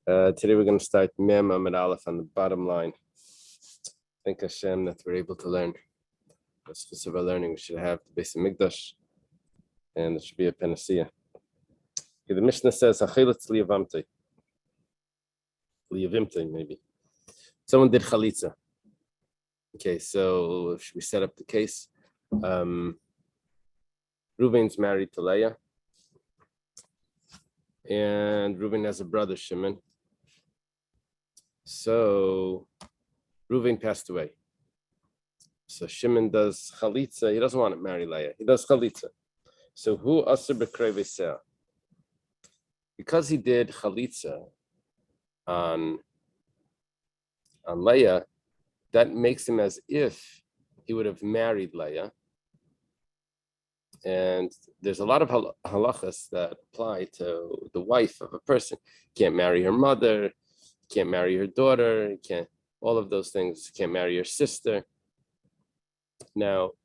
Today we're going to start Mem Amid Aleph on the bottom line. Thank Hashem that we're able to learn. The specific learning we should have the Beis Hamikdash, and it should be a panacea. Okay, the Mishnah says, "Acheletz liyavamtei." Liyavimtei, maybe. Someone did chalitza. Okay, so should we set up the case? Reuven's married to Leah, and Reuven has a brother, Shimon. So Reuven passed away. So Shimon does chalitza. He doesn't want to marry Leah. He does chalitza. So who asur b'krei v'seah? Because he did chalitza on Leah, that makes him as if he would have married Leah. And there's a lot of halachas that apply to the wife of a person. Can't marry her mother, can't marry her daughter, can't, all of those things. Can't marry her sister. Now,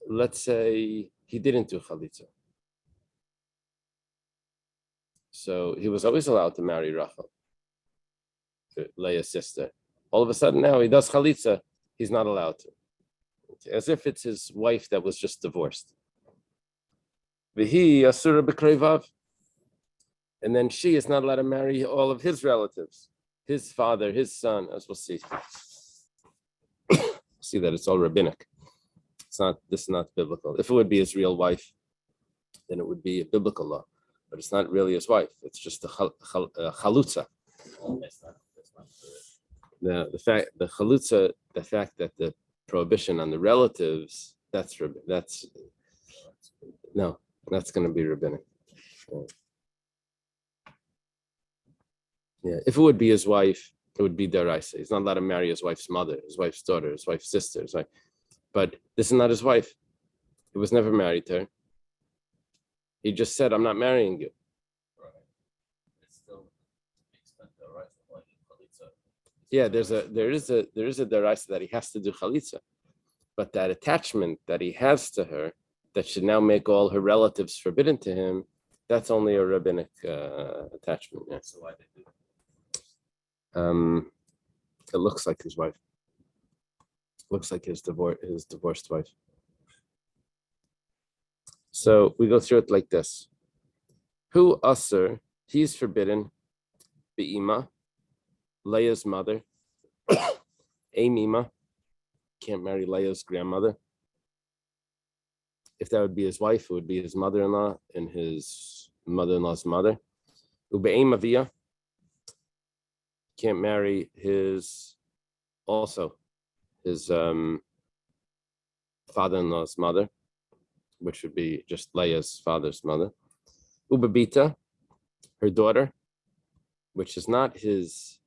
let's say he didn't do chalitza. So he was always allowed to marry Rachel, Leah's sister. All of a sudden now he does chalitza, he's not allowed to. Okay. As if it's his wife that was just divorced. V'hi asura b'krei vav. And then she is not allowed to marry all of his relatives, his father, his son, as we'll see. See that it's all rabbinic. This is not biblical. If it would be his real wife, then it would be a biblical law. But it's not really his wife. It's just a chalutza. The fact that the prohibition on the relatives, that's going to be rabbinic. Yeah, if it would be his wife, it would be deraisa. He's not allowed to marry his wife's mother, his wife's daughter, his wife's sister. But this is not his wife. He was never married to her. He just said, "I'm not marrying you." Right. It's still yeah, there is a deraisa that he has to do chalitza, but that attachment that he has to her, that should now make all her relatives forbidden to him, that's only a rabbinic attachment. Yeah. So why they do that? It looks like his wife. Looks like his divorced wife. So we go through it like this. Who asur? He's forbidden. Be'ima, Leah's mother. Amima, can't marry Leah's grandmother. If that would be his wife, it would be his mother-in-law and his mother-in-law's mother. Ube'im aviyah, can't marry his father-in-law's mother, which would be just Leah's father's mother. Ubabita, her daughter, which is not his.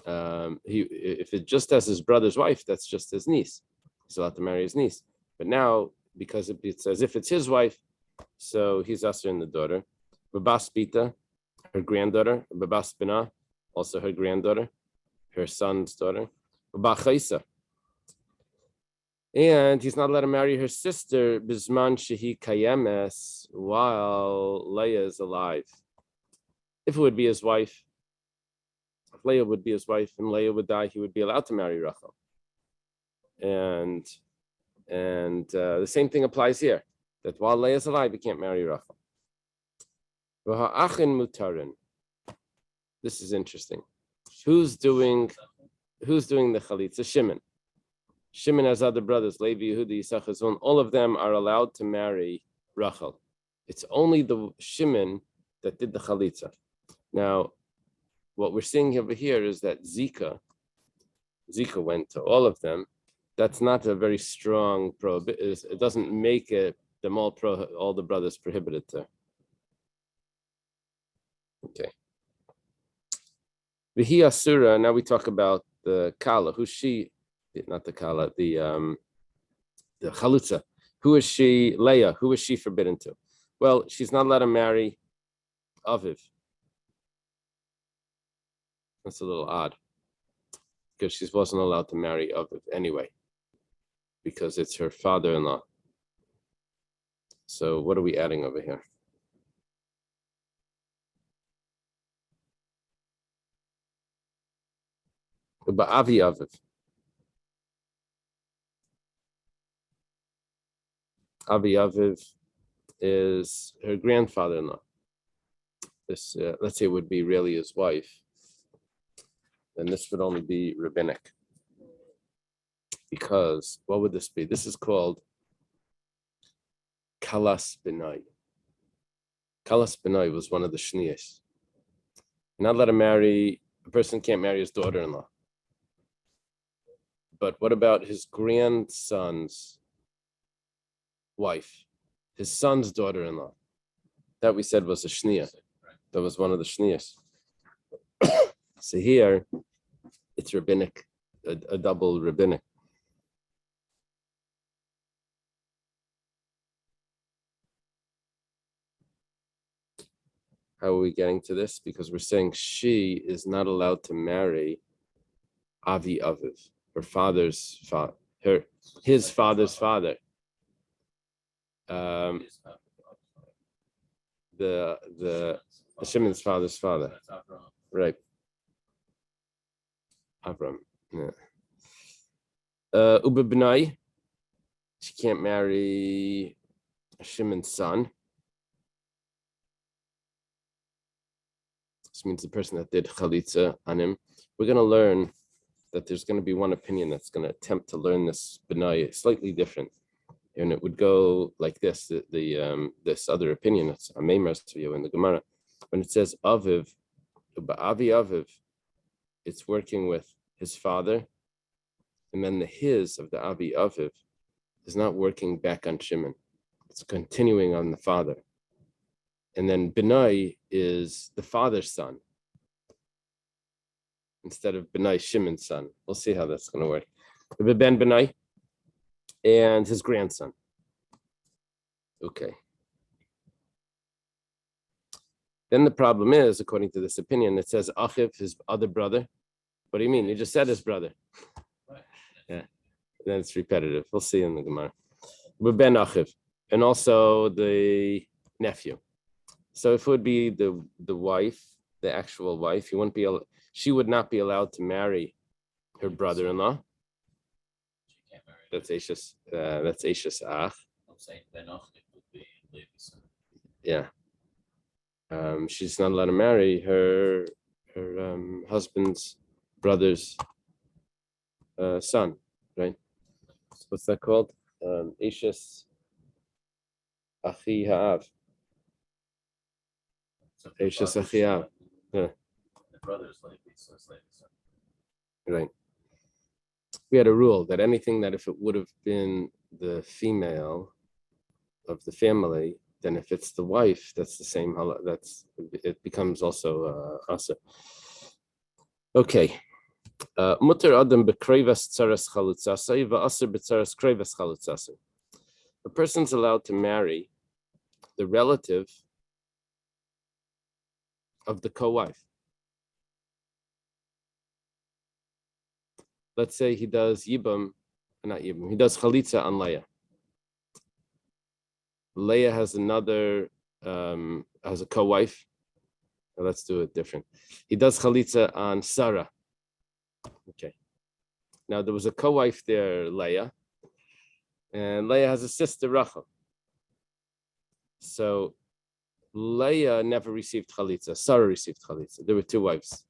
If it just has his brother's wife, that's just his niece. He's allowed to marry his niece. But now, because it's as if it's his wife, so he's asur in the daughter. Babas Bita, her granddaughter. Babas Bina, also her granddaughter, her son's daughter. Babas Chaisa. And he's not allowed to marry her sister, Bizman Shehi Kayemes, while Leah is alive. If it would be his wife, if Leah would be his wife and Leah would die, he would be allowed to marry Rachel. And the same thing applies here, that while Leah is alive, he can't marry Rachel. V'ha'achin mutarin. This is interesting. Who's doing the chalitza? Shimon. Shimon has other brothers, Levi, Yehuda, Yisachar, Zon. All of them are allowed to marry Rachel. It's only the Shimon that did the chalitza. Now, what we're seeing over here is that Zika went to all of them. That's not a very strong prohibition. It doesn't make them all the brothers prohibited to. Okay. V'hi asura. Now we talk about the kala. Who's she? Not the kala. The chalutza. Who is she? Leah. Who is she forbidden to? Well, she's not allowed to marry Aviv. That's a little odd, because she wasn't allowed to marry Aviv anyway, because it's her father-in-law. So what are we adding over here? Avi Aviv. Avi Aviv is her grandfather-in-law. This, let's say, it would be really his wife. Then this would only be rabbinic. Because what would this be? This is called Kalas Benai. Kalas Benai was one of the Shniyas. You're not allowed to marry, a person can't marry his daughter-in-law. But what about his grandson's wife? His son's daughter-in-law. That we said was a Shniya. That was one of the Shniyas. So here, it's rabbinic, a double rabbinic. How are we getting to this? Because we're saying she is not allowed to marry Avi Aviv, her father's father, his father's father. The Shimon's father's father. Right. Avram. Yeah. Uba B'nai, she can't marry Shimon's son. This means the person that did chalitza on him. We're going to learn that there's going to be one opinion that's going to attempt to learn this B'nai slightly different. And it would go like this, this other opinion, it's a Meimas to you in the Gemara. When it says Aviv, Avi Aviv, it's working with his father, and then the his of the Avi Aviv is not working back on Shimon. It's continuing on the father. And then Benai is the father's son instead of Benai Shimon's son. We'll see how that's going to work. Ben Benai and his grandson. Okay. Then the problem is, according to this opinion, it says Achiv, his other brother. What do you mean? You just said his brother. Yeah. Then it's repetitive. We'll see in the Gemara. Ben Achiv, and also the nephew. So if it would be the wife, the actual wife, she would not be allowed to marry her brother-in-law. That's Eishes Ach. I'm saying Ben Achiv would be Levi's son. Yeah. She's not allowed to marry her husband's brother's son, right? What's that called? Eishes Achi Ha'av. Eishes Achi Ha'av. Yeah. The brother is Levi, so it's Levi's son. Right. We had a rule that anything that if it would have been the female of the family, then if it's the wife, that's the same. It becomes also asa. Okay. Mutar adam bekrevas tzaras chalutzasei va'aser betzaras krevas chalutzasei. A person's allowed to marry the relative of the co-wife. Let's say he does he does chalitza on Leah. Leah has has a co-wife. Now let's do it different. He does chalitza on Sarah. Okay. Now there was a co-wife there, Leah, and Leah has a sister, Rachel. So Leah never received chalitza. Sarah received chalitza. There were two wives.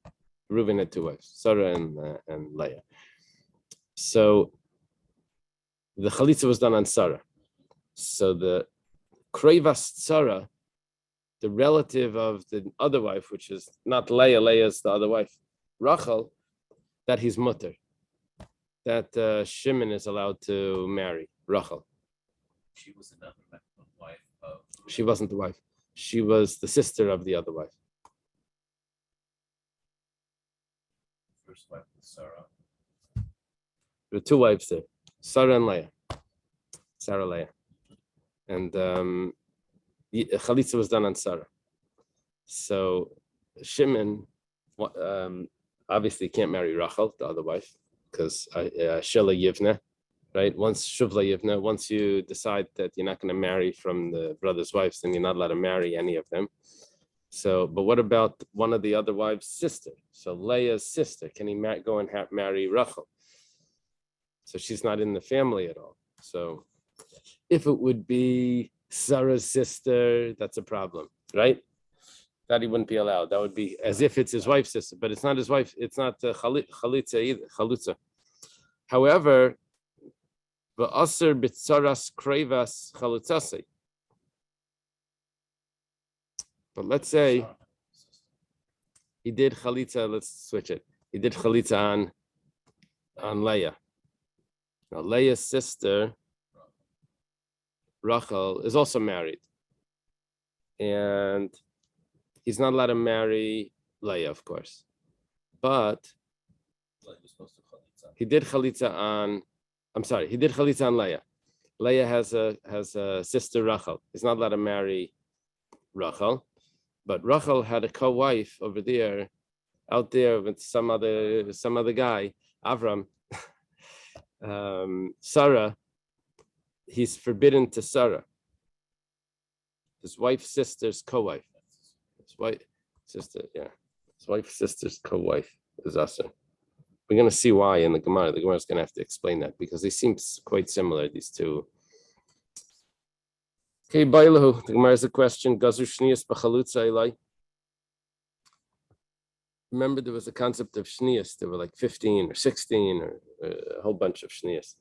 Reuben had two wives, Sarah and Leah. So the chalitza was done on Sarah. So the krevas Sarah, the relative of the other wife, which is not Leah, Leah is the other wife, Rachel, that he's mutter, that Shimon is allowed to marry Rachel. She was another wife of. She wasn't the wife. She was the sister of the other wife. First wife was Sarah. There were two wives there, Sarah and Leah. Sarah, Leah. And chalitza was done on Sarah. So Shimon obviously can't marry Rachel, the other wife, because Shela Yivna, right? Once Shuvla Yivna, once you decide that you're not going to marry from the brother's wives, then you're not allowed to marry any of them. So, but what about one of the other wives' sister? So Leah's sister, can he go and marry Rachel? So she's not in the family at all. So if it would be Sarah's sister, that's a problem, right? That he wouldn't be allowed. That would be as if it's his wife's sister, but it's not his wife. It's not chalitza either. Chalutza. However, v'aser b'tzaras krevas chalutzase. But let's say he did chalitza. Let's switch it. He did chalitza on Leah. Now Leah's sister Rachel is also married, and he's not allowed to marry Leah, of course. But he did chalitza on. I'm sorry, he did chalitza on Leah. Leah has a sister Rachel. He's not allowed to marry Rachel, but Rachel had a co-wife over there, out there with some other guy, Avram. Sarah. He's forbidden to Sarah, his wife's sister's co-wife. His wife's sister's co-wife is Asr. We're going to see why in the Gemara. The Gemara is going to have to explain that because they seem quite similar, these two. Okay, Bailahu. The Gemara has a question. Gazu Shnias b'chalutza ilai. Remember, there was a concept of Shnias. There were like 15 or 16 or a whole bunch of Shnias.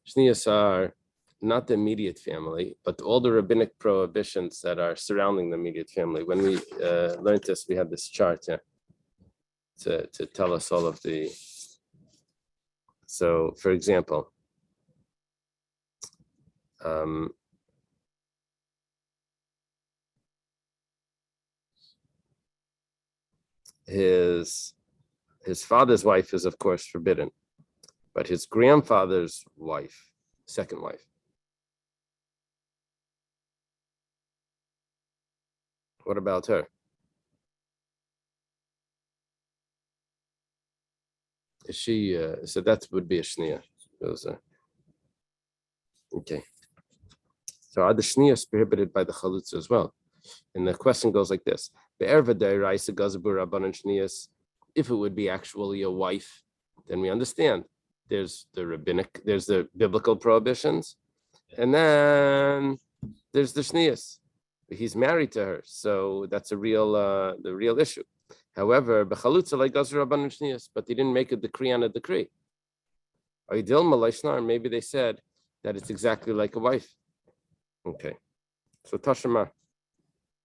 Shnias are not the immediate family, but all the rabbinic prohibitions that are surrounding the immediate family. When we learned this, we had this chart to tell us all of the. So, for example, his father's wife is, of course, forbidden, but his grandfather's wife, second wife. What about her? Is she? So that would be a shniya. Okay. So are the shniyas prohibited by the chalutza as well? And the question goes like this: if it would be actually a wife, then we understand. There's the biblical prohibitions, and then there's the shniyas. He's married to her, so that's the real issue. However, but they didn't make a decree on a decree. Maybe they said that it's exactly like a wife. Okay, so Tashema,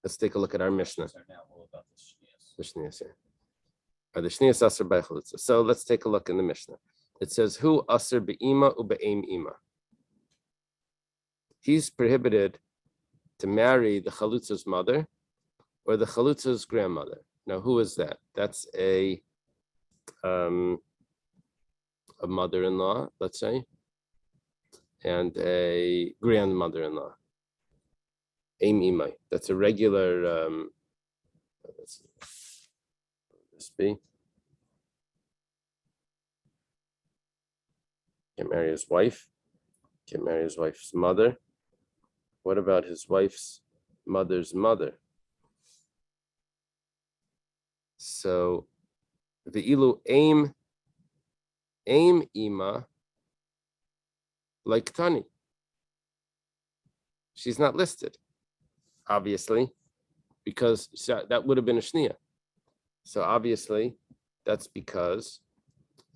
let's take a look at our Mishnah. The shniyas, are the shniyas aser by chalutza? So let's take a look in the Mishnah. It says, "Hu aser be'ima u'be'em ima." He's prohibited to marry the chalutza's mother or the chalutza's grandmother. Now, who is that? That's a mother-in-law, let's say, and a grandmother-in-law. Aim imai. That's a regular. Let's this be. Can't marry his wife. Can't marry his wife's mother. What about his wife's mother's mother? So, the ilu aim ima like Tani. She's not listed, obviously, because that would have been a shniya. So obviously, that's because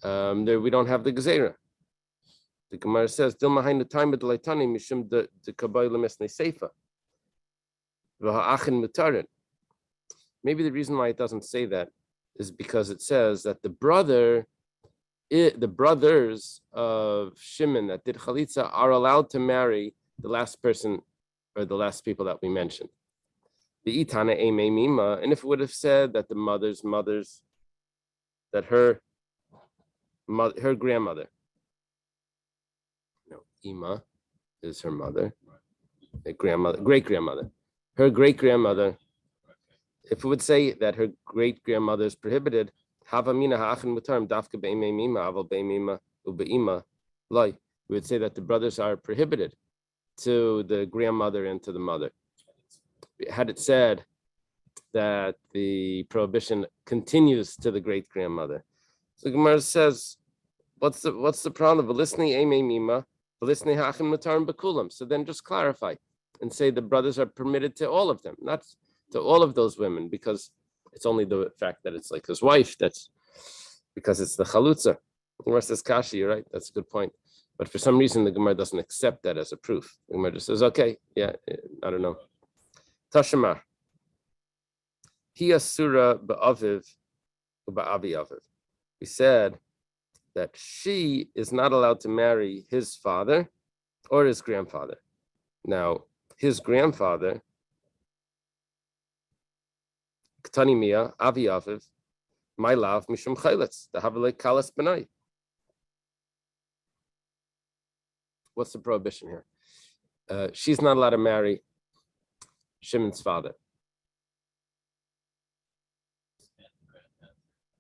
there we don't have the gezerah. The Gemara says, "Dil mahayin the time of the leitani mishum the kabayla mesnei seifa v'ha'achin mutarin." Maybe the reason why it doesn't say that is because it says that the brothers of Shimon that did chalitza are allowed to marry the last person or the last people that we mentioned. The itana mima, and if it would have said that the mothers, that her grandmother, no, ima is her mother, great grandmother, her great grandmother. If it would say that her great grandmother is prohibited, we would say that the brothers are prohibited to the grandmother and to the mother. Had it said that the prohibition continues to the great grandmother. So Gemara says, what's the problem? So then just clarify and say the brothers are permitted to all of them, not to all of those women, because it's only the fact that it's like his wife, that's because it's the chalutza. Gemara says, Kashi, you're right, that's a good point. But for some reason, the Gemara doesn't accept that as a proof. The Gemara just says, okay, yeah, I don't know. Tashemar. Hi asura ba'aviv u'ba'avi aviv. We said that she is not allowed to marry his father or his grandfather. Now, his grandfather, Ktani Mia, Avi Aviv, my love, Mishum Chayletz, the Havelek Kalas Benai. What's the prohibition here? She's not allowed to marry Shimon's father.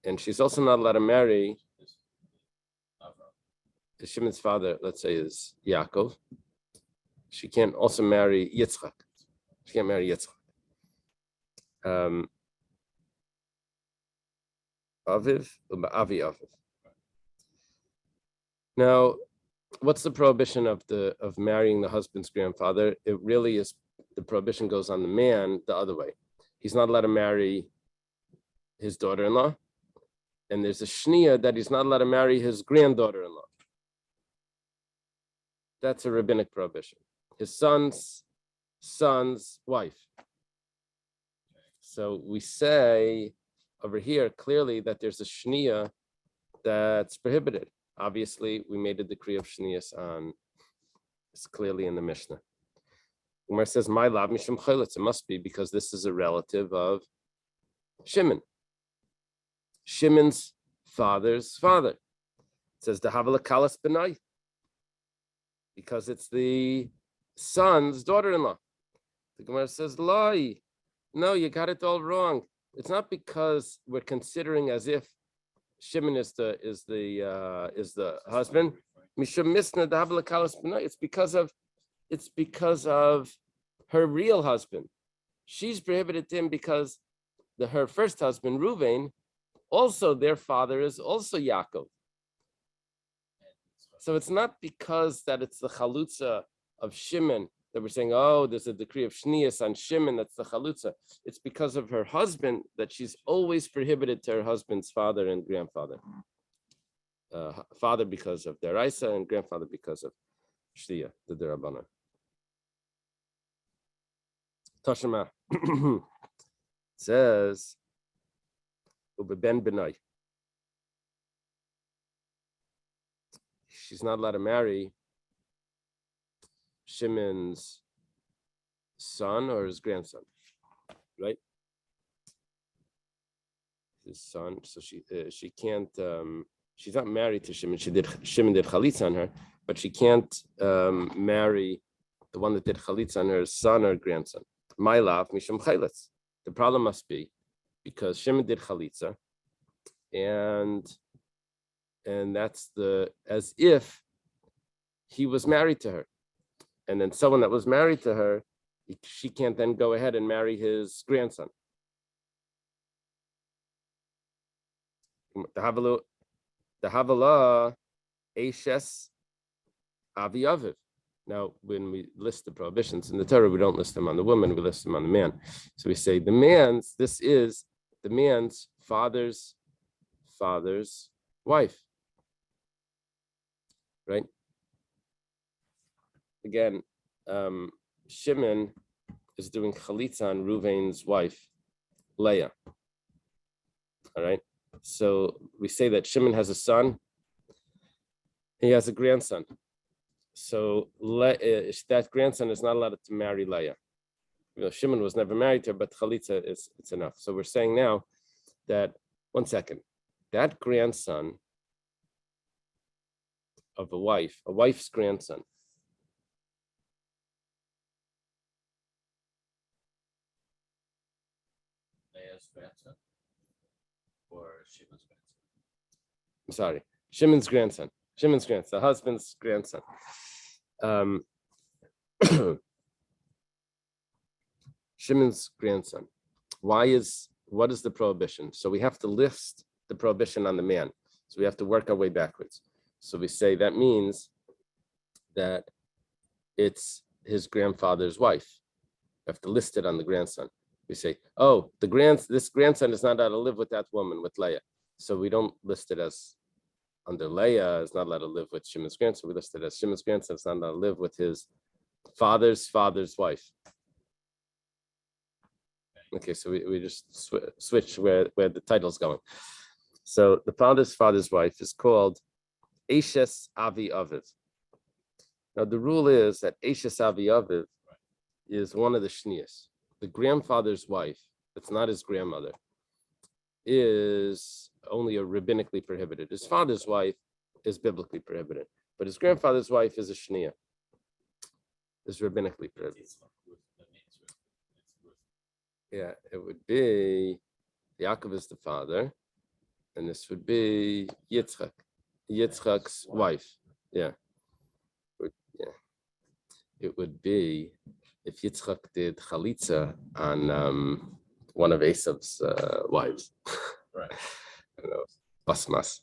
And she's also not allowed to marry Shimon's father, let's say, is Yaakov. She can't also marry Yitzchak. She can't marry Yitzchak. Aviv, Avi Aviv. Now, what's the prohibition of marrying the husband's grandfather? It really is, the prohibition goes on the man the other way. He's not allowed to marry his daughter-in-law, and there's a shnia that he's not allowed to marry his granddaughter-in-law. That's a rabbinic prohibition. His son's wife. So we say over here clearly that there's a shnia that's prohibited. Obviously, we made a decree of shnias on, it's clearly in the Mishnah. Umar says, my love, mishum chayletz. It must be because this is a relative of Shimon. Shimon's father's father. It says, the Havala Kalas Benai. Because it's the son's daughter-in-law. The Gemara says, lie. No, you got it all wrong. It's not because we're considering as if Shimon is the husband. It's because of her real husband. She's prohibited him because her first husband, Reuven, also their father is also Yaakov. So it's not because that it's the chalutza of Shimon that we're saying, oh, there's a decree of shnias on Shimon, that's the chalutza. It's because of her husband that she's always prohibited to her husband's father and grandfather. Father because of deraisa and grandfather because of shtia, the derabana. Tashema says, Ubeben benai. She's not allowed to marry Shimon's son or his grandson, right? His son. So she can't. She's not married to Shimon. Shimon did chalitza on her, but she can't marry the one that did chalitza on her son or grandson. My love, mishum chayletz. The problem must be because Shimon did chalitza, and that's as if he was married to her. And then someone that was married to her, she can't then go ahead and marry his grandson. The Havala Eshes Avi Aviv. Now, when we list the prohibitions in the Torah, we don't list them on the woman, we list them on the man. So we say this is the man's father's wife. Right? Again, Shimon is doing chalitza on Reuven's wife, Leah. All right. So we say that Shimon has a son. He has a grandson. So that grandson is not allowed to marry Leah. Shimon was never married to her, but chalitza it's enough. So we're saying now that, one second, that grandson of a wife's grandson, Leah's grandson or Shimon's grandson? I'm sorry, Shimon's grandson, the husband's grandson. Shimon's grandson. what is the prohibition? So we have to list the prohibition on the man. So we have to work our way backwards. So we say that means that it's his grandfather's wife. We have to list it on the grandson. We say, oh, this grandson is not allowed to live with that woman, with Leah. So we don't list it as under Leah is not allowed to live with Shimon's grandson. We list it as Shimon's grandson is not allowed to live with his father's wife. Okay, so we just switch where the title's going. So the father's wife is called Eshes Avi Aviv. Now the rule is that Eshes Avi Aviv is one of the shnias. The grandfather's wife, that's not his grandmother, is only a rabbinically prohibited. His father's wife is biblically prohibited, but his grandfather's wife is a shnia. Is rabbinically prohibited. Yeah, it would be Yaakov is the father, and this would be Yitzchak's wife. Yeah. It would be if Yitzchak did chalitza on one of Esav's wives. Right. I don't know, Basmas,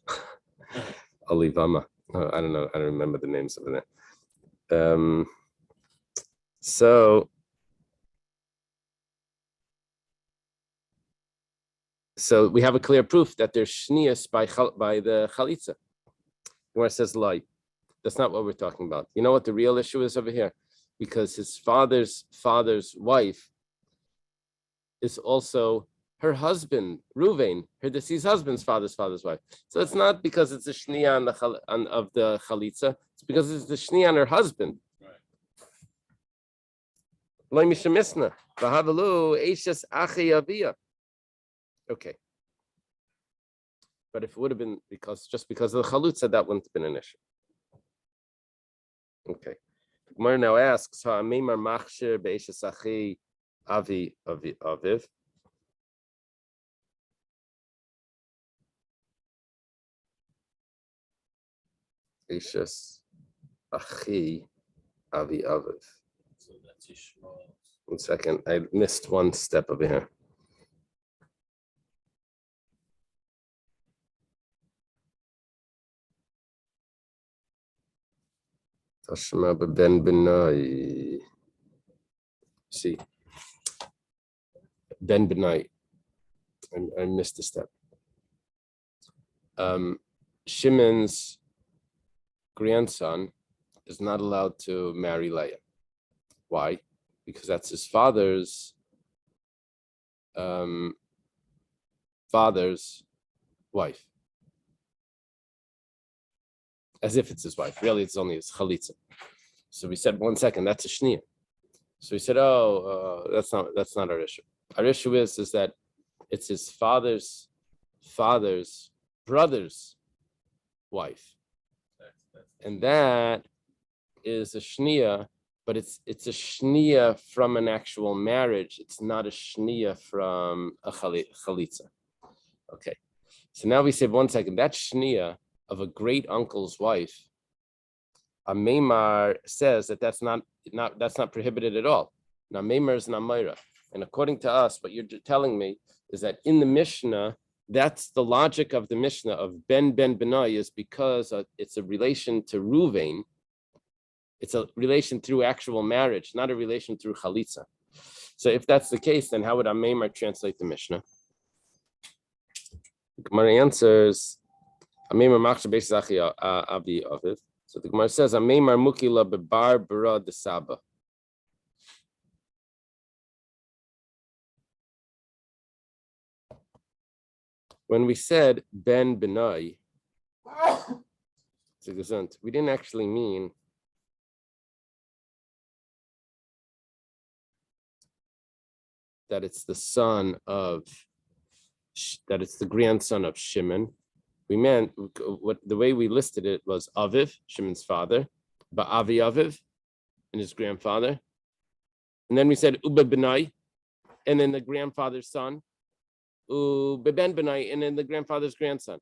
Olivama. I don't know. I don't remember the names of it. So we have a clear proof that there's shnias by the chalitza. Where it says lie. That's not what we're talking about. You know what the real issue is over here? Because his father's wife is also her husband, Ruvain, her deceased husband's father's wife. So it's not because it's a shnia of the chalitza. It's because it's the shnia on her husband. Okay. But if it would have been because of the chalutza, that wouldn't have been an issue. Okay. Gemara now asks, "Ha'amimar machshir be'eshes achi avi aviv." Eshes achi avi aviv. So that's Ishmael. 1 second, I missed one step over here. Tashma ben Benai. See, Ben Benai. I missed a step. Shimon's grandson is not allowed to marry Leah. Why? Because that's his father's wife. As if it's his wife. Really, it's only his chalitza. So we said, 1 second, that's a shnia. So we said, that's not our issue. Our issue is that it's his father's brother's wife. And that is a shnia, but it's a shnia from an actual marriage. It's not a shnia from a chalitza. Okay. So now we say, 1 second, that shnia of a great uncle's wife, a Meimar says that's not prohibited at all. Now Meimar is Namaira. And according to us, what you're telling me is that in the Mishnah, that's the logic of the Mishnah of Ben Benai is because it's a relation to Ruvain. It's a relation through actual marriage, not a relation through chalitza. So if that's the case, then how would Meimar translate the Mishnah? The Gemara answers, Meimar machshav be'eshes achi avi aviv. So the Gemara says, Meimar mukila bebar bara de saba. When we said Ben Benai, we didn't actually mean that it's the grandson of Shimon. We meant the way we listed it was Aviv, Shimon's father, but Avi Aviv, and his grandfather. And then we said Uba Benai, and then the grandfather's son, Uba Ben Benai, and then the grandfather's grandson.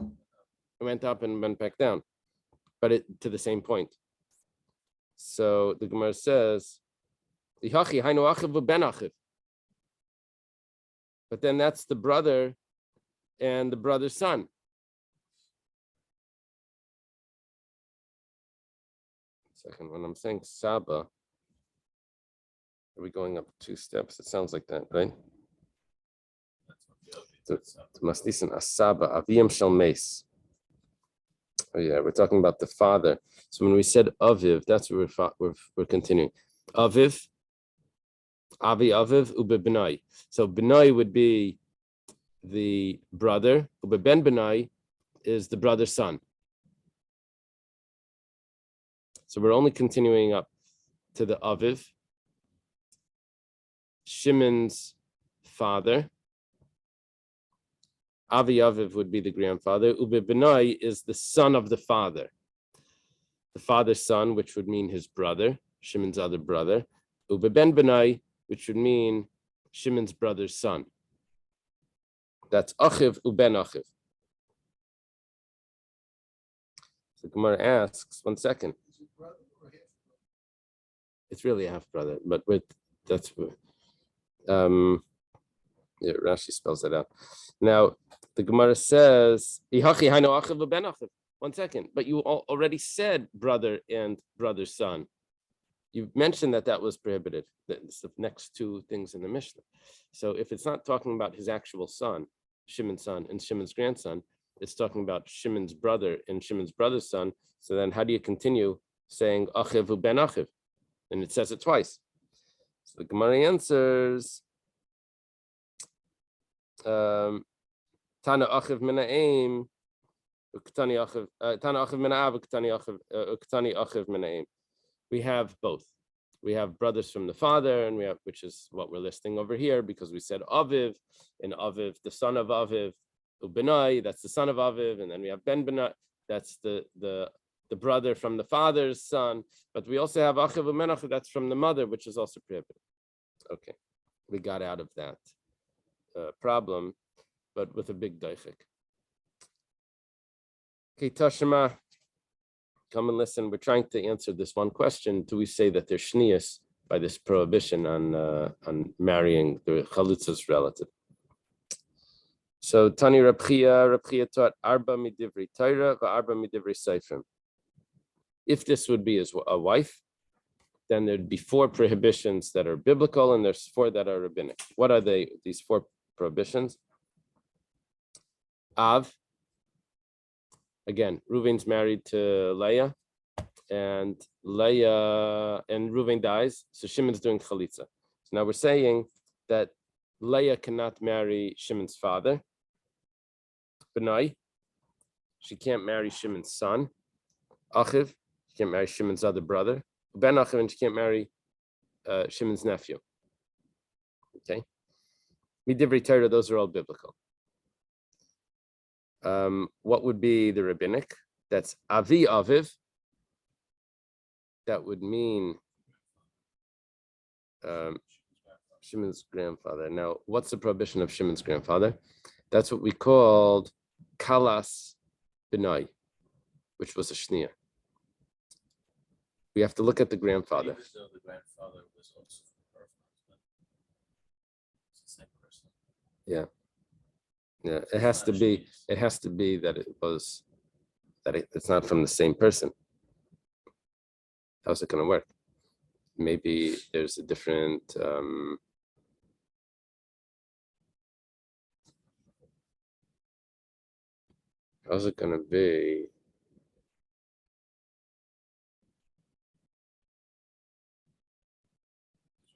It went up and went back down, but to the same point. So the Gemara says, But then that's the brother and the brother's son. Second, when I'm saying Saba, are we going up 2 steps? It sounds like that, right? Must listen. Asaba, Aviyam Shel Meis. Oh yeah, we're talking about the father. So when we said Aviv, that's what we're continuing. Aviv, Avi Aviv, Ube Benai. So Benai would be the brother. Ube Ben Benai is the brother's son. So we're only continuing up to the Aviv. Shimon's father. Avi Aviv would be the grandfather. Ube Benai is the son of the father. The father's son, which would mean his brother, Shimon's other brother. Ube Ben Benai, which would mean Shimon's brother's son. That's Achiv Uben Achiv. So Gemara asks, 1 second. It's really a half brother, but that's yeah, Rashi spells that out. Now the Gemara says, 1 second, but you already said brother and brother's son. You mentioned that was prohibited. That's the next 2 things in the Mishnah. So if it's not talking about his actual son, Shimon's son and Shimon's grandson, it's talking about Shimon's brother and Shimon's brother's son. So then how do you continue saying Achiv uben Achiv? And it says it twice. So the Gemara answers, Tana Achiv mina aim, Tana Achiv mina av, Uktani Achiv mina aim. We have both. We have brothers from the father, and we have, which is what we're listing over here, because we said Aviv, and Aviv, the son of Aviv, Ubenai, that's the son of Aviv, and then we have Ben Benai, that's the brother from the father's son. But we also have Achiv Umenach, that's from the mother, which is also prohibited. Okay, we got out of that problem, but with a big daichik. Okay, Tashima, come and listen. We're trying to answer this one question. Do we say that there's shnius by this prohibition on marrying the chalutza's relative? So Tani Reb Chia taught arba midivri Torah va'arba midivri seifrim. If this would be a wife, then there'd be 4 prohibitions that are biblical, and there's 4 that are rabbinic. What are they? These 4 prohibitions. Av. Again, Reuven's married to Leah, and Reuven dies, so Shimon's doing chalitza. So now we're saying that Leah cannot marry Shimon's father, Benai. She can't marry Shimon's son, Achiv. She can't marry Shimon's other brother, Ben Achiv, and she can't marry Shimon's nephew. Okay, Midivri Torah, those are all biblical. What would be the rabbinic? That's Avi Aviv. That would mean Shimon's grandfather. Now, what's the prohibition of Shimon's grandfather? That's what we called Kalas Benai, which was a shnia. We have to look at the grandfather. The grandfather was also her husband. It's the same person. Yeah. Yeah, it has to be that it's not from the same person. How's it going to work? Maybe there's a different how's it going to be?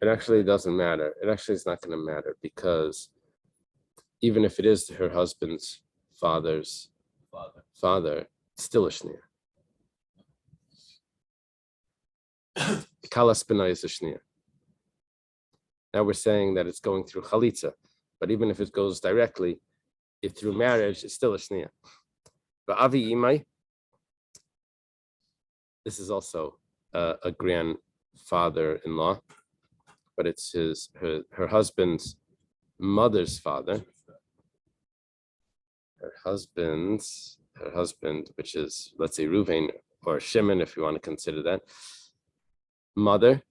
It actually doesn't matter. It actually is not going to matter, because even if it is her husband's father's father, it's still a shnia. Kalas Benai is a shnia. Now we're saying that it's going through chalitza, but even if it goes directly, if through marriage, it's still a shnia. But Avi Imai, this is also a grandfather-in-law, but it's her husband's mother's father. Her husband, which is, let's say, Reuven or Shimon, if you want to consider that, mother,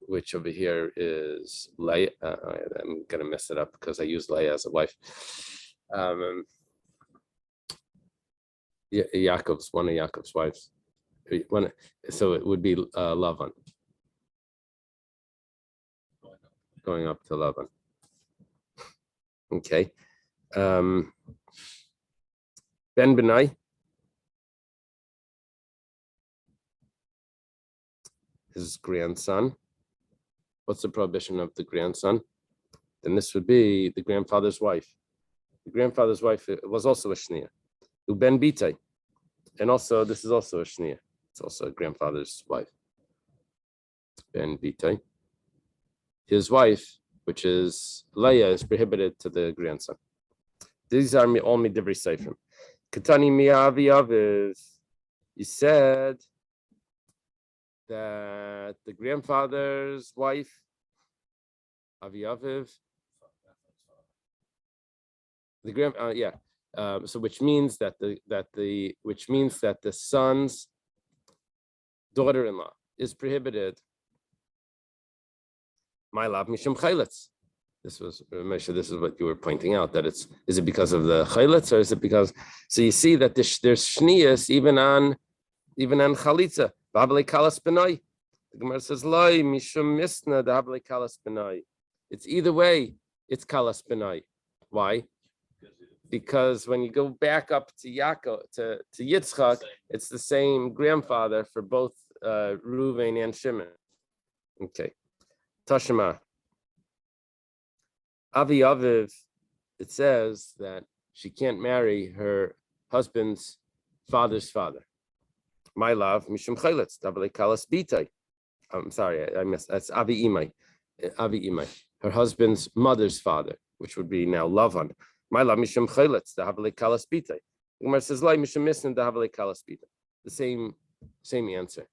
which over here is Leah. I'm gonna mess it up because I use Leah as a wife. Yaakov's one of Yaakov's wives. So it would be Lavan, going up to Lavan. Okay. Ben Benai, his grandson. What's the prohibition of the grandson? Then this would be the grandfather's wife. The grandfather's wife was also a shnia. Ben Bitai. And also, this is also a shnia. It's also a grandfather's wife. Ben Bitai. His wife, which is Leah, is prohibited to the grandson. These are all midivri seifrim. Katani mi'avi aviv. He said that the grandfather's wife, Avi Aviv, so which means that the son's daughter-in-law is prohibited. My love mishum chaylitz. This was Moshe. This is what you were pointing out. That is it because of the chaylitz, or is it because? So you see that there's shnias even on chalitza. V'ablei kalas benai. The Gemara says loy mishum misna v'ablei kalas benai. It's either way. It's kalas benai. Why? Because when you go back up to Yaakov to Yitzchak, it's the same grandfather for both Reuven and Shimon. Okay, Tashima. Avi Aviv, it says that she can't marry her husband's father's father. My love, Mishum Chaylitz, Dabalei Kalas Bitai. I'm sorry, I missed. That's Avi Imai. Avi Imai, her husband's mother's father, which would be now Lavan. My love, Mishum Chaylitz, Dabalei Kalas Bitai. Gemara says, Lai Mishum Misn, Dabalei Kalas Bitai. The same answer.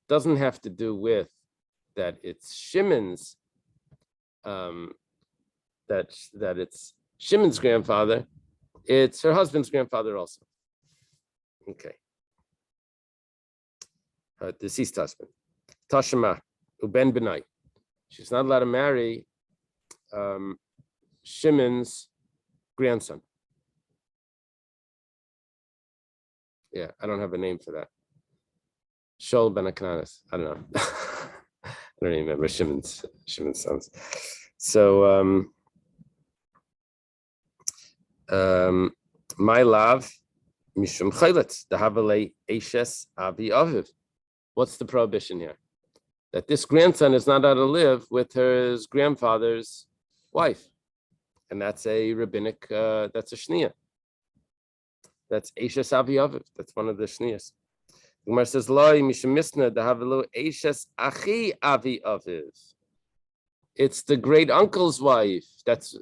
Doesn't have to do with that it's Shimon's that it's Shimon's grandfather, it's her husband's grandfather also. Okay. Deceased husband. Tashima uben benai. She's not allowed to marry Shimon's grandson. Yeah, I don't have a name for that. Shol ben Aknanis. I don't know. I don't even remember Shimon's sons. So my love, mishum chayletz, dahavalei eshes avi aviv. What's the prohibition here? That this grandson is not allowed to live with his grandfather's wife, and that's a rabbinic. That's a shnia. That's eshes avi aviv. That's one of the shnias. Gemara says, "Loi mishum misna dahavelu eshes achi avi aviv." It's the great uncle's wife. That's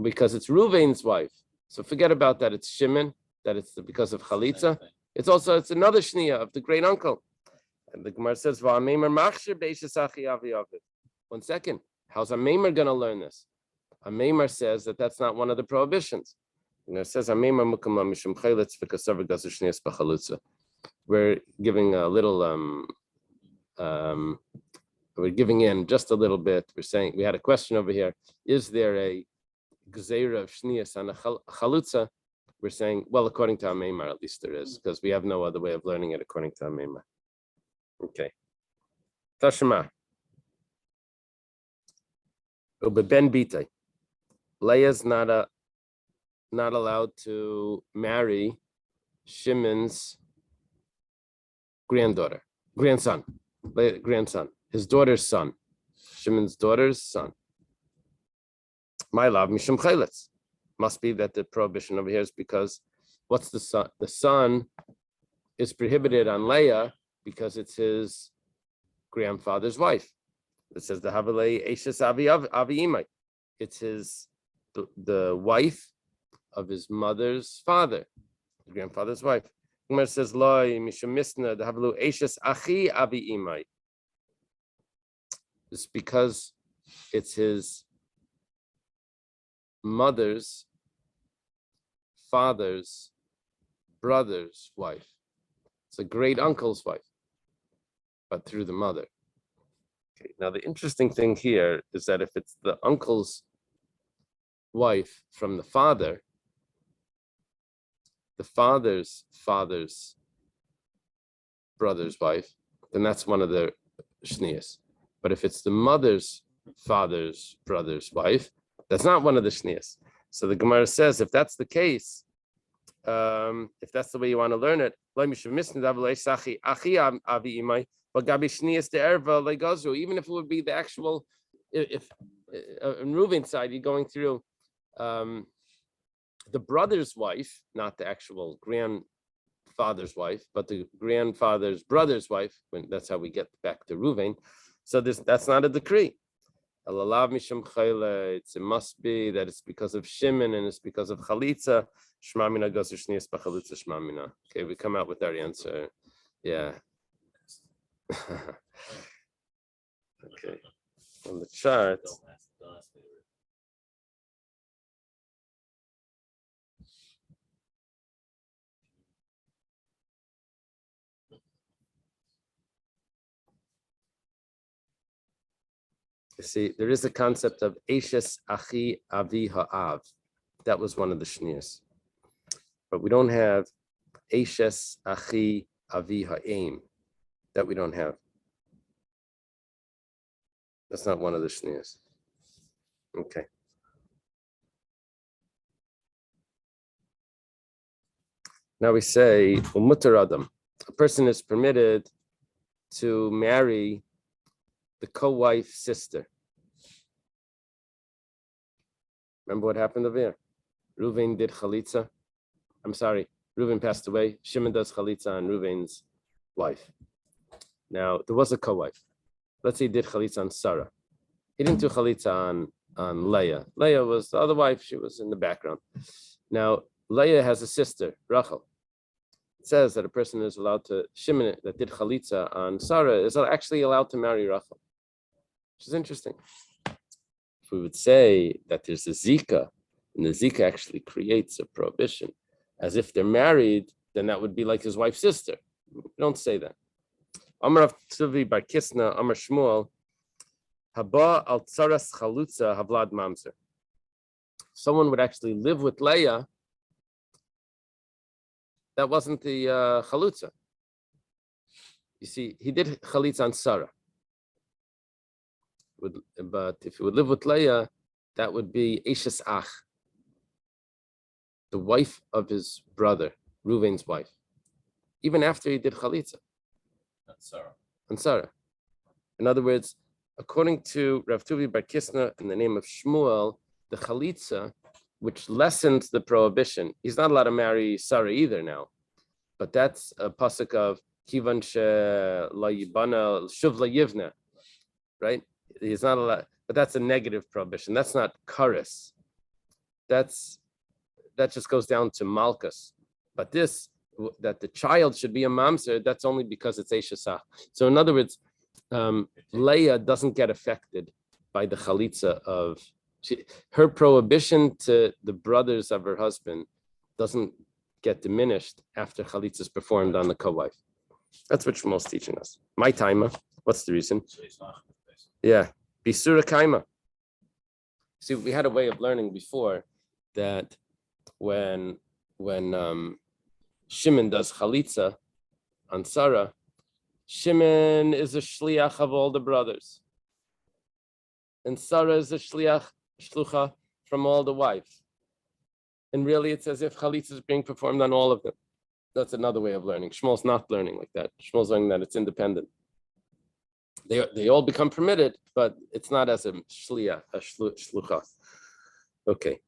because it's Reuven's wife. So forget about that. It's Shimon. That it's because of Chalitza. It's another shnia of the great uncle. And the Gemara says, "One second. How's a Meimer going to learn this?" A Meimer says that's not one of the prohibitions. And it says, we're giving a little we're giving in just a little bit. We're saying we had a question over here. Is there a gzeira of shnias on a chalutza? We're saying, well, according to Ameimar, at least there is, because we have no other way of learning it according to Ameimar. Okay. Tashma. Ben Bitay. Leah's not allowed to marry Shimon's grandson, his daughter's son, Shimon's daughter's son. My love, Mishum Chaylitz. Must be that the prohibition over here is because what's the son? The son is prohibited on Leah because it's his grandfather's wife. It says the Havalei Eshes Avi Imai. It's the wife of his mother's father, the grandfather's wife. Gemara says Loi Mishum Misna the Havalu Eshes Achi Avi Imai. It's because it's his mother's father's brother's wife. It's a great uncle's wife, but through the mother. Okay. Now the interesting thing here is that if it's the uncle's wife from the father's brother's wife, then that's one of the shnias. But if it's the mother's father's brother's wife, that's not one of the shnias. So the Gemara says, if that's the case, if that's the way you want to learn it, even if it would be the actual, if in Reuven's side, you're going through the brother's wife, not the actual grandfather's wife, but the grandfather's brother's wife. That's how we get back to Reuven. So that's not a decree. It must be that it's because of Shimon and it's because of Chalitza. Okay, we come out with our answer. Yeah. Okay. On the chart. You see, there is a concept of Eshes Achi Avi Ha'av. That was one of the shnias. But we don't have Eshes Achi Avi Ha'aim. That we don't have. That's not one of the shnias. Okay. Now we say, Umutar Adam. A person is permitted to marry the co-wife's sister. Remember what happened over here? Reuven did chalitza. I'm sorry, Reuven passed away. Shimon does chalitza on Reuven's wife. Now, there was a co-wife. Let's say he did chalitza on Sarah. He didn't do chalitza on Leah. Leah was the other wife. She was in the background. Now, Leah has a sister, Rachel. It says that a person is allowed to, Shimon that did chalitza on Sarah is actually allowed to marry Rachel. Which is interesting. If we would say that there's a zika, and the zika actually creates a prohibition, as if they're married, then that would be like his wife's sister. We don't say that. Amar Tzuvi bar Kisna, Amar Shmuel, Haba al tzaras chalutza havlad mamzer. Someone would actually live with Leah. That wasn't the chalutza. You see, he did chalitza on Sarah. But if he would live with Leah, that would be Eshes Ach, the wife of his brother, Reuven's wife, even after he did Chalitza. And Sarah. In other words, according to Rav Tuvi bar Kisna in the name of Shmuel, the Chalitza, which lessens the prohibition, he's not allowed to marry Sarah either now. But that's a pasuk of Kivan she la yibana shuv la yivna, right? He's not allowed, but that's a negative prohibition. That's not karis. That just goes down to malchus. But this, that the child should be a mamzer, that's only because it's Eishasah. So in other words, Leah doesn't get affected by the chalitza of her prohibition to the brothers of her husband doesn't get diminished after chalitza is performed on the co-wife. That's what Shmuel's teaching us. My timer. What's the reason? Yeah, Bisura Kaima. See, we had a way of learning before that when Shimon does chalitza on Sarah, Shimon is a shliach of all the brothers, and Sarah is a shlucha from all the wives. And really, it's as if chalitza is being performed on all of them. That's another way of learning. Shmuel's not learning like that. Shmuel's learning that it's independent. They all become permitted, but it's not as a shliach, a shlucha. Okay.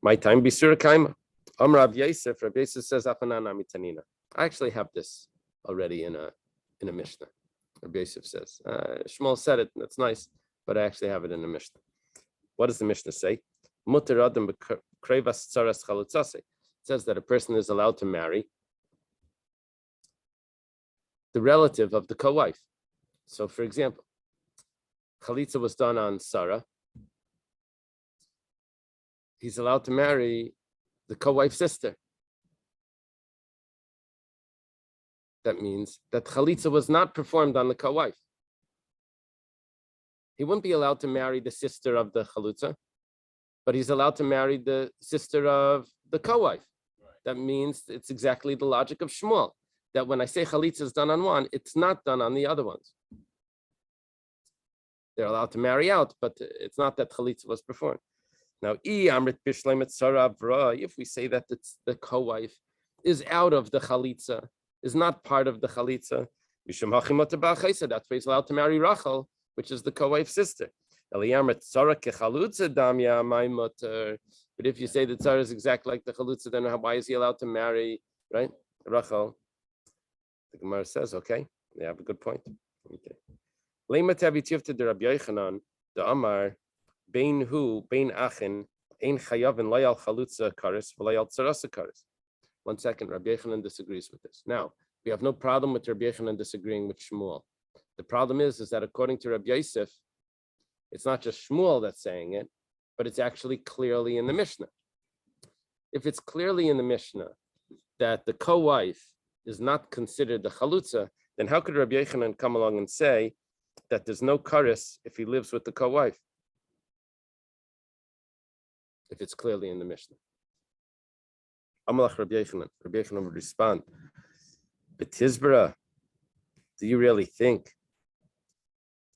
My time, Bisura Kaima. Rav Yosef says, I actually have this already in a Mishnah. Rav Yosef says, Shmuel said it, and that's nice, but I actually have it in a Mishnah. What does the Mishnah say? It says that a person is allowed to marry the relative of the co-wife. So, for example, chalitza was done on Sarah. He's allowed to marry the co-wife's sister. That means that chalitza was not performed on the co-wife. He wouldn't be allowed to marry the sister of the chalutza, but he's allowed to marry the sister of the co-wife. That means it's exactly the logic of Shmuel, that when I say chalitza is done on one, it's not done on the other ones. They're allowed to marry out, but it's not that chalitza was performed. Now, if we say that the co-wife is out of the chalitza, is not part of the chalitza, that's why he's allowed to marry Rachel, which is the co-wife's sister. But if you say that Tzara is exactly like the chalutza, then why is he allowed to marry, right, Rachel? The Gemara says, okay, they have a good point. Okay. One second, Rabbi Yochanan disagrees with this. Now, we have no problem with Rabbi Yochanan disagreeing with Shmuel. The problem is that according to Rabbi Yosef, it's not just Shmuel that's saying it, but it's actually clearly in the Mishnah. If it's clearly in the Mishnah that the co-wife is not considered the chalutza, then how could Rabbi Yochanan come along and say that there's no kares if he lives with the co-wife? If it's clearly in the Mishnah. Amalach Rabbi Yochanan. Rabbi Yochanan would respond, B'tizbara, do you really think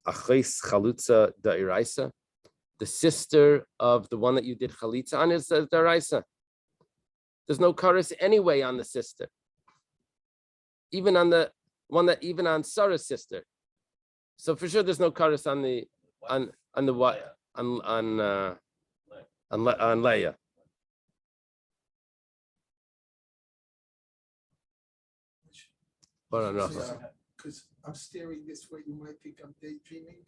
Achais chalutza da'iraisa, the sister of the one that you did chalitza on, is da'iraisa? There's no kares anyway on the sister, even on the one that even on Sarah's sister. So for sure, there's no kares on the what on Leah. Because I'm staring this way, you might think I'm daydreaming.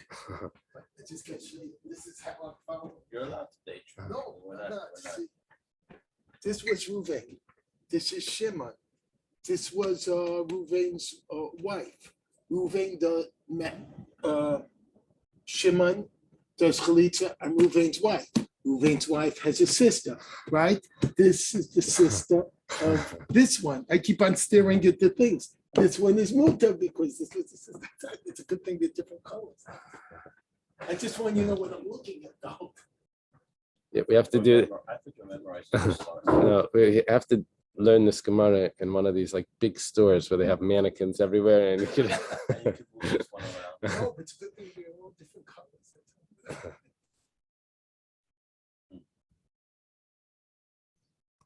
But I just can't show you. This is how I found. You're allowed to daydream. No, We're I'm not. not. See, this was Ruvain. This is Shimon. This was Ruvain's wife. Ruvain Shimon does chalitza, and Ruvain's wife. Ruvain's wife has a sister, right? This is the sister of this one. I keep on staring at the things. This one is muta because this was the sister. It's a good thing they're different colors. I just want you to know what I'm looking at, though. Yeah, we have to do. I think you memorized the stars. No, we have to learn this Gemara in one of these like big stores where they have mannequins everywhere, and you can. You could move this one around. No, but it's a good thing they're all different colors.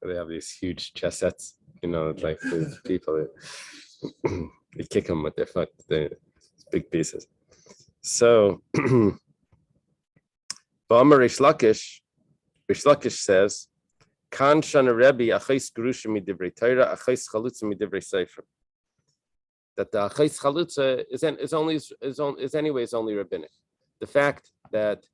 They have these huge chess sets, it's like these people they kick them with their foot, it's big pieces. So Rish Lakish says, Kan Shana Rebbe Achais Gerusha Midivrei Torah, Achais Chalutza Midivrei Sefer. That the Achais Chalutza is anyways only rabbinic. The fact that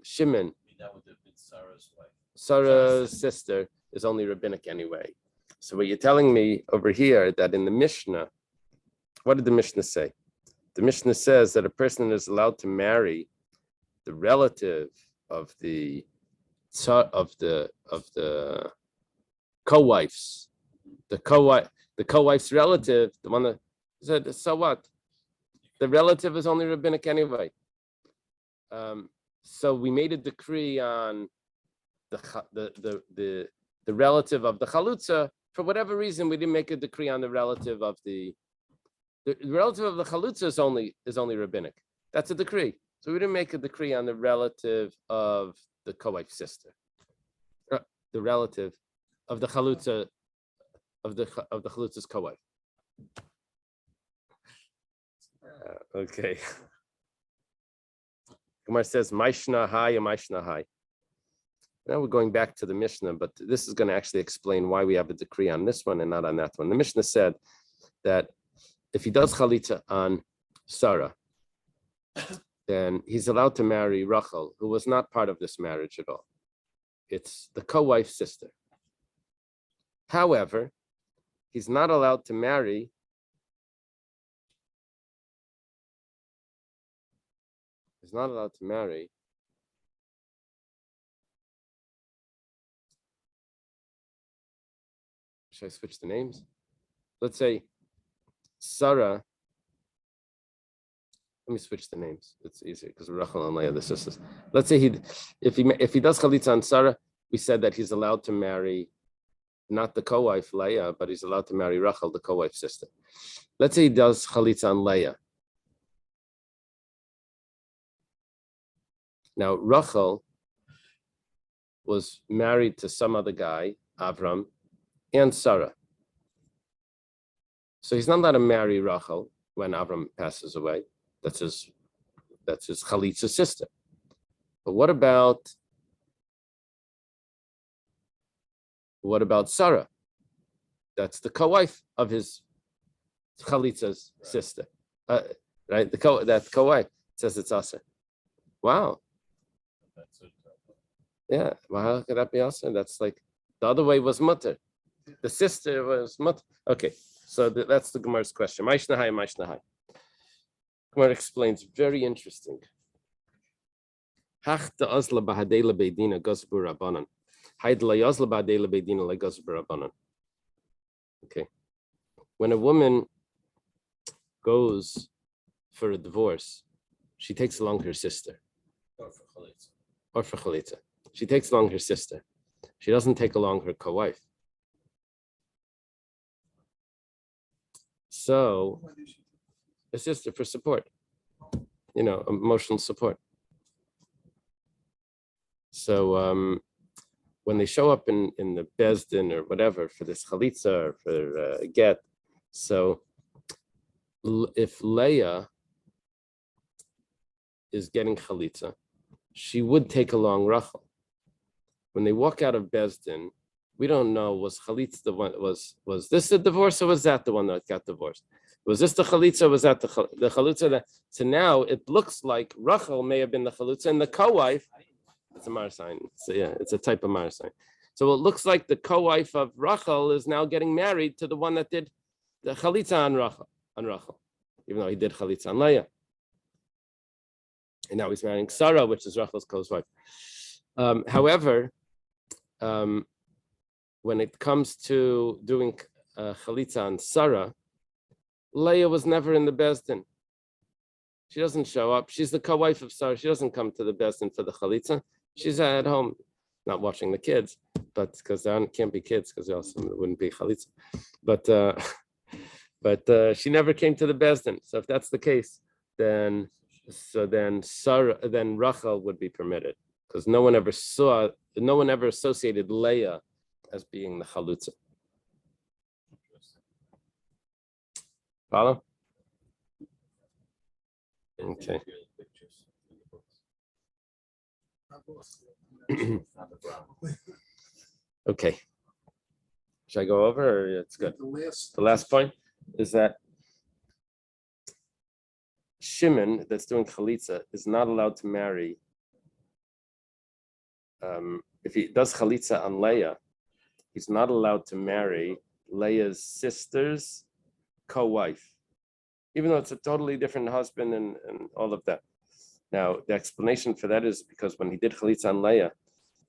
Shimon, That would have been Sarah's wife. Sarah's sister, is only rabbinic anyway. So what you're telling me over here that in the Mishnah, what did the Mishnah say? The Mishnah says that a person is allowed to marry the relative of the co-wives, the co-wife's relative, the one that said, so what? The relative is only rabbinic anyway. So we made a decree on the relative of the chalutza. For whatever reason, we didn't make a decree on the relative of the relative of the chalutza is only rabbinic. That's a decree. So we didn't make a decree on the relative of the co-wife's sister, the relative of the chalutza of the chalutza's co-wife. Okay. Gemara says, "Maishna hai and Maishna hai." Now we're going back to the Mishnah, but this is going to actually explain why we have a decree on this one and not on that one. The Mishnah said that if he does chalitza on Sarah, then he's allowed to marry Rachel, who was not part of this marriage at all. It's the co-wife's sister. However, he's not allowed to marry should I switch the names? Let's say Sarah Let me switch the names. It's easier because Rachel and Leah, the sisters. Let's say if he does chalitza on Sarah, we said that he's allowed to marry not the co-wife Leah, but he's allowed to marry Rachel, the co-wife sister. Let's say he does chalitza on Leah. Now Rachel was married to some other guy, Avram, and Sarah. So he's not allowed to marry Rachel when Avram passes away. That's his chalitza sister. But what about Sarah? That's the co-wife of his chalitza's sister, right? That co-wife says it's asa. Wow. Yeah. Well, how could that be asa? That's like the other way was mutter. The sister was mutter. Okay. So that's the Gemara's question. Maishnahai. Gemara explains, very interesting. Okay. When a woman goes for a divorce, she takes along her sister. Or for chalitza. She takes along her sister. She doesn't take along her co-wife. So, a sister for support, emotional support. So when they show up in the Bezdin or whatever for this chalitza or for get, so if Leah is getting chalitza, she would take along Rachel. When they walk out of Bezdin, we don't know, was chalitza the one, was this the divorce or was that the one that got divorced? Was this the chalitza or was that the chalitza? So now it looks like Rachel may have been the chalitza and the co-wife, it's a mar sign. So yeah, it's a type of mar sign. So it looks like the co-wife of Rachel is now getting married to the one that did the chalitza on Rachel, even though he did chalitza on Leah. And now he's marrying Sarah, which is Rachel's co-wife. However, when it comes to doing chalitza on Sarah, Leah was never in the Bezdin. She doesn't show up. She's the co-wife of Sarah. She doesn't come to the Bezdin for the chalitza. She's at home, not watching the kids, but because there can't be kids, because also wouldn't be chalitza. But she never came to the Bezdin. So if that's the case, then Rachel would be permitted, because no one ever associated Leah as being the chalutza. Follow? Okay. Okay. Should I go over, or it's good? The last point is that Shimon, that's doing chalitza, is not allowed to marry. If he does chalitza on Leah, he's not allowed to marry Leah's sister's co-wife, even though it's a totally different husband and all of that. Now, the explanation for that is because when he did chalitza on Leah,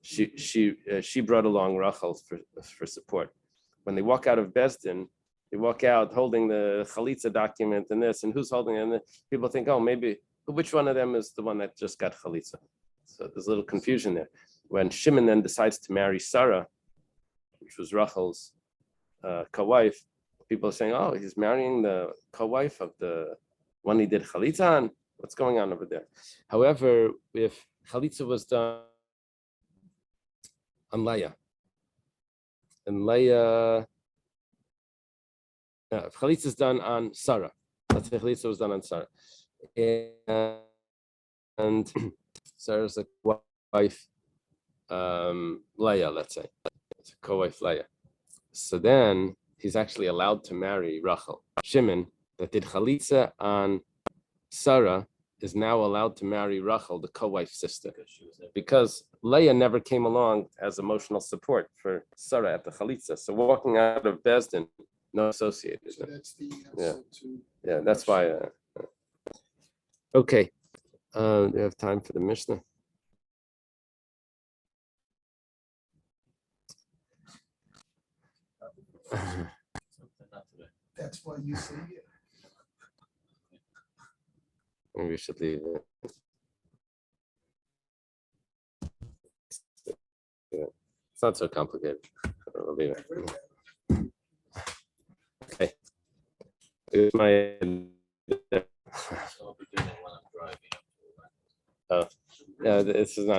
she brought along Rachel for support. When they walk out of Bezdin, they walk out holding the chalitza document and this, and who's holding it? And people think, oh, maybe which one of them is the one that just got chalitza? So there's a little confusion there. When Shimon then decides to marry Sarah, which was Rachel's co-wife, people are saying, oh, he's marrying the co-wife of the one he did chalitza on. What's going on over there? However, if chalitza was done on Leah, and Leah, if chalitza is done on Sarah, let's say chalitza was done on Sarah, and Sarah's a wife, Leah, let's say, it's a co-wife Leah. So then he's actually allowed to marry Rachel. Shimon, that did chalitza on Sarah, is now allowed to marry Rachel, the co-wife sister, because Leah never came along as emotional support for Sarah at the chalitza. So walking out of Bezdin, no associated. So that's the Yeah, that's why. Okay, do you have time for the Mishnah? That's why you say it. Maybe we should leave it. It's not so complicated. We'll leave it. Okay. Here's my. So I'll be doing it when I'm driving. Oh, yeah, this is not.